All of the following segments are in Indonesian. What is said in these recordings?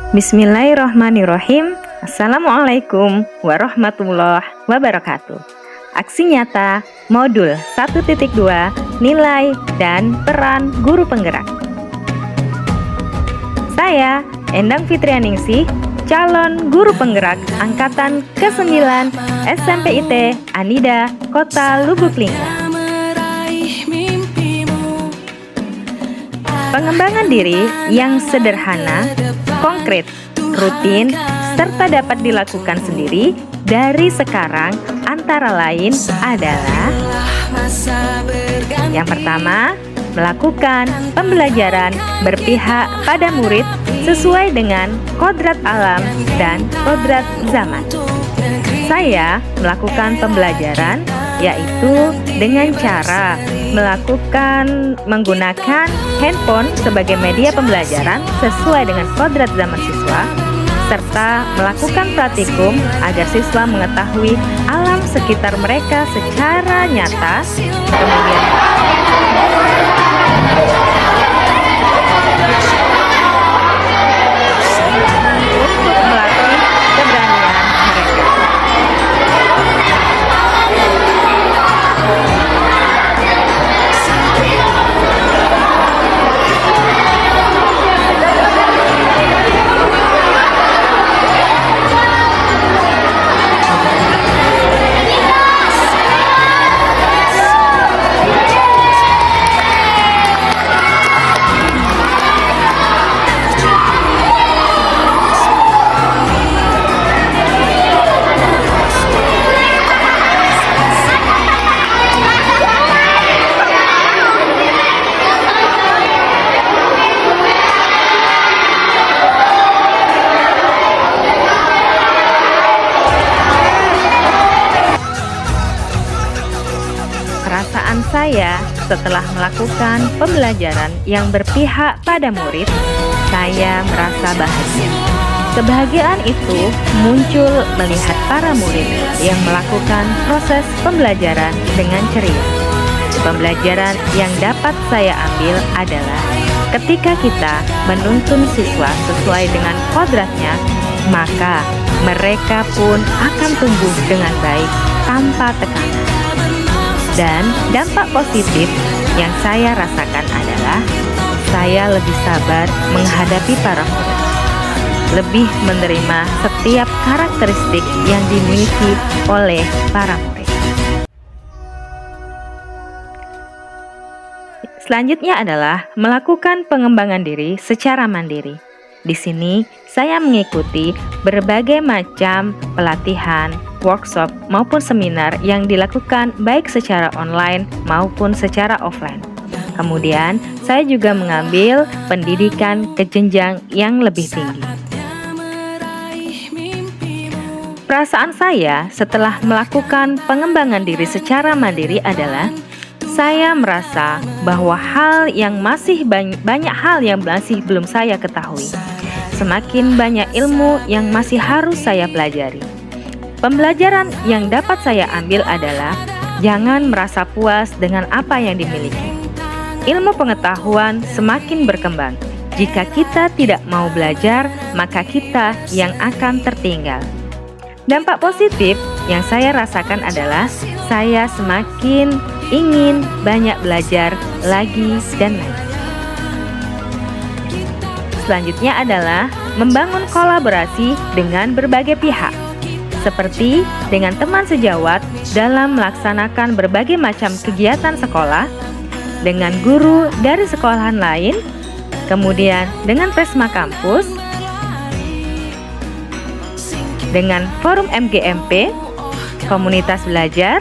Bismillahirrahmanirrahim. Assalamualaikum warahmatullahi wabarakatuh. Aksi nyata modul 1.2 nilai dan peran guru penggerak. Saya Endang Fitrianingsih, calon guru penggerak angkatan ke-9 SMP IT Anida Kota Lubuk Linggau. Pengembangan diri yang sederhana, konkret, rutin, serta dapat dilakukan sendiri dari sekarang antara lain adalah: yang pertama, melakukan pembelajaran berpihak pada murid sesuai dengan kodrat alam dan kodrat zaman. Saya melakukan pembelajaran yaitu dengan cara menggunakan handphone sebagai media pembelajaran sesuai dengan kodrat zaman siswa, serta melakukan praktikum agar siswa mengetahui alam sekitar mereka secara nyata. Kemudian untuk melatih keberanian mereka. Perasaan saya setelah melakukan pembelajaran yang berpihak pada murid, saya merasa bahagia. Kebahagiaan itu muncul melihat para murid yang melakukan proses pembelajaran dengan ceria. Pembelajaran yang dapat saya ambil adalah ketika kita menuntun siswa sesuai dengan kodratnya, maka mereka pun akan tumbuh dengan baik tanpa tekanan. Dan dampak positif yang saya rasakan adalah saya lebih sabar menghadapi para murid, lebih menerima setiap karakteristik yang dimiliki oleh para murid. Selanjutnya adalah melakukan pengembangan diri secara mandiri. Di sini saya mengikuti berbagai macam pelatihan, workshop maupun seminar yang dilakukan baik secara online maupun secara offline. Kemudian saya juga mengambil pendidikan ke jenjang yang lebih tinggi. Perasaan saya setelah melakukan pengembangan diri secara mandiri adalah saya merasa bahwa banyak hal yang masih belum saya ketahui. Semakin banyak ilmu yang masih harus saya pelajari. Pembelajaran yang dapat saya ambil adalah jangan merasa puas dengan apa yang dimiliki. Ilmu pengetahuan semakin berkembang. Jika kita tidak mau belajar, maka kita yang akan tertinggal. Dampak positif yang saya rasakan adalah saya semakin ingin banyak belajar lagi dan lagi. Selanjutnya adalah membangun kolaborasi dengan berbagai pihak, seperti dengan teman sejawat dalam melaksanakan berbagai macam kegiatan sekolah, dengan guru dari sekolahan lain, kemudian dengan Presma kampus, dengan forum MGMP, komunitas belajar,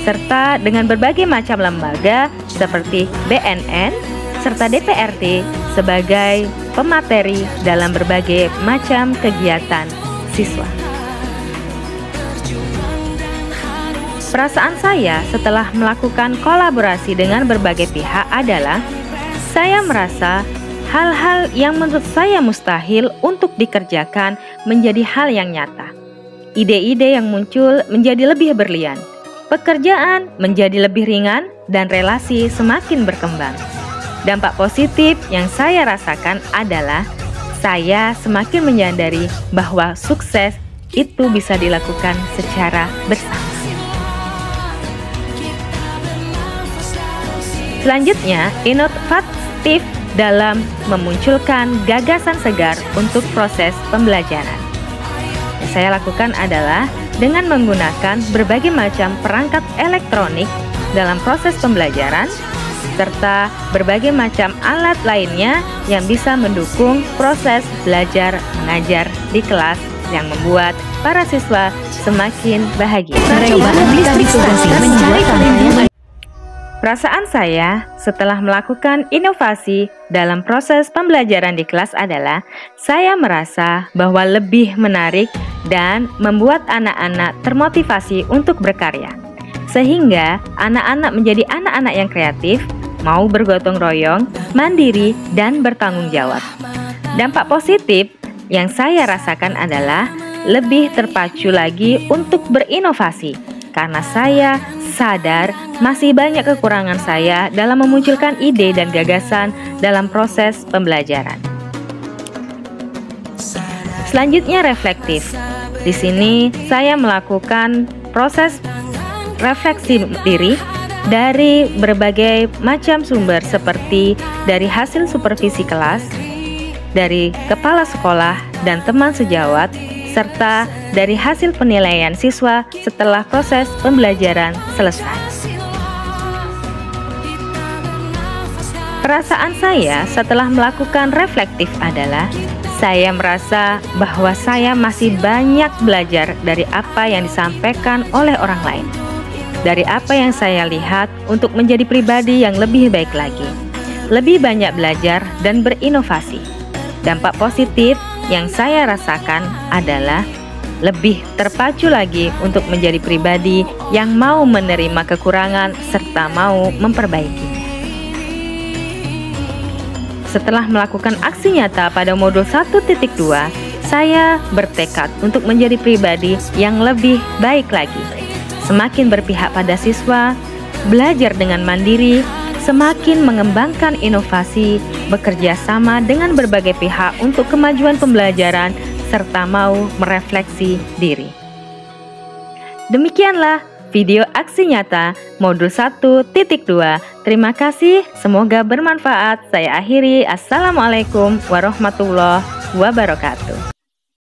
serta dengan berbagai macam lembaga seperti BNN, serta DPRD sebagai pemateri dalam berbagai macam kegiatan siswa. Perasaan saya setelah melakukan kolaborasi dengan berbagai pihak adalah saya merasa hal-hal yang menurut saya mustahil untuk dikerjakan menjadi hal yang nyata. Ide-ide yang muncul menjadi lebih berlian. Pekerjaan menjadi lebih ringan dan relasi semakin berkembang. dampak positif yang saya rasakan adalah saya semakin menyadari bahwa sukses itu bisa dilakukan secara bersama. Selanjutnya, inovatif dalam memunculkan gagasan segar untuk proses pembelajaran. Yang saya lakukan adalah dengan menggunakan berbagai macam perangkat elektronik dalam proses pembelajaran, serta berbagai macam alat lainnya yang bisa mendukung proses belajar mengajar di kelas yang membuat para siswa semakin bahagia. Perasaan saya setelah melakukan inovasi dalam proses pembelajaran di kelas adalah saya merasa bahwa lebih menarik dan membuat anak-anak termotivasi untuk berkarya. Sehingga anak-anak menjadi anak-anak yang kreatif, mau bergotong royong, mandiri, dan bertanggung jawab. Dampak positif yang saya rasakan adalah lebih terpacu lagi untuk berinovasi karena saya sadar masih banyak kekurangan saya dalam memunculkan ide dan gagasan dalam proses pembelajaran. Selanjutnya reflektif. Di sini saya melakukan proses refleksi diri dari berbagai macam sumber seperti dari hasil supervisi kelas, dari kepala sekolah dan teman sejawat, serta dari hasil penilaian siswa setelah proses pembelajaran selesai. Perasaan saya setelah melakukan reflektif adalah saya merasa bahwa saya masih banyak belajar dari apa yang disampaikan oleh orang lain, dari apa yang saya lihat untuk menjadi pribadi yang lebih baik lagi, lebih banyak belajar dan berinovasi. Dampak positif yang saya rasakan adalah lebih terpacu lagi untuk menjadi pribadi yang mau menerima kekurangan serta mau memperbaikinya. Setelah melakukan aksi nyata pada modul 1.2, saya bertekad untuk menjadi pribadi yang lebih baik lagi. Semakin berpihak pada siswa, belajar dengan mandiri, semakin mengembangkan inovasi, bekerja sama dengan berbagai pihak untuk kemajuan pembelajaran, serta mau merefleksi diri. Demikianlah video aksi nyata modul 1.2. Terima kasih, semoga bermanfaat. Saya akhiri. Assalamualaikum warahmatullahi wabarakatuh.